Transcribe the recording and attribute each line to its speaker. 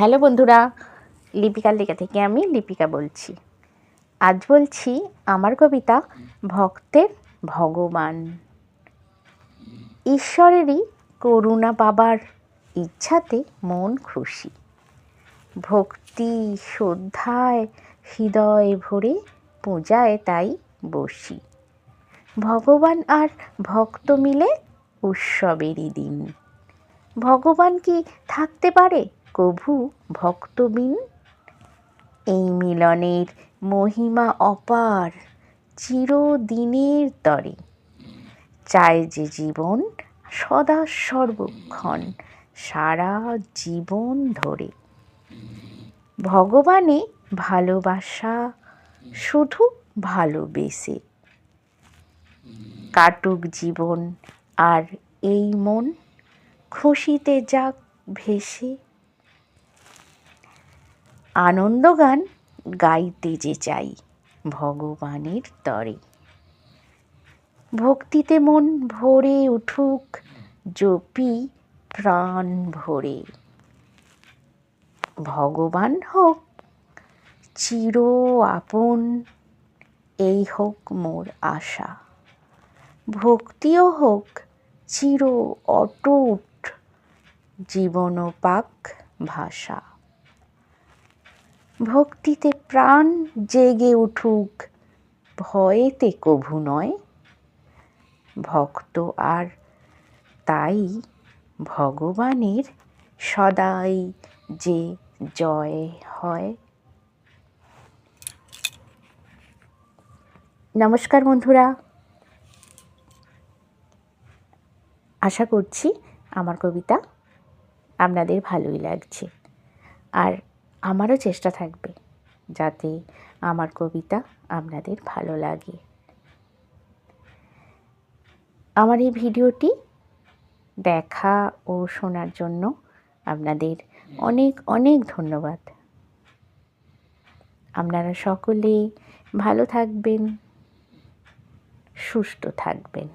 Speaker 1: Hello বন্ধুরা, লিপিকার লেখা থেকে আমি লিপিকা বলছি। আজ বলছি আমার কবিতা ভক্তের ভগবান। ঈশ্বরেরই করুণা পাবার ইচ্ছাতে মন খুশি, ভক্তি শ্রদ্ধায় হৃদয় ভরে পূজায় তাই বসি। ভগবান আর ভক্ত মিলে উৎসবেরই দিন। ভগবান কি থাকতে পারে কভু ভক্তবিন? এই মিলনের মহিমা অপার, চিরদিনের তরে চায় যে জীবন সদা সর্বক্ষণ সারা জীবন ধরে। ভগবানে ভালোবাসা শুধু ভালোবেসে, কাটুক জীবন আর এই মন খুশিতে যাক ভেসে। আনন্দগান গাইতে যে চাই ভগবানের তরে, ভক্তিতে মন ভরে উঠুক জপি প্রাণ ভরে। ভগবান হোক চির আপন, এই হোক মোর আশা। ভক্তিও হোক চির অটুট, জীবন পাক ভাষা। ভক্তিতে প্রাণ জেগে উঠুক, ভয়েতে কভু নয়। ভক্ত আর তাই ভগবানের সদাই যে জয় হয়। নমস্কার বন্ধুরা, আশা করছি আমার কবিতা আপনাদের ভালোই লাগছে, আর আমারও চেষ্টা থাকবে যাতে আমার কবিতা আপনাদের ভালো লাগে। আমার এই ভিডিওটি দেখা ও শোনার জন্য আপনাদের অনেক অনেক ধন্যবাদ। আপনারা সকলেই ভালো থাকবেন, সুস্থ থাকবেন।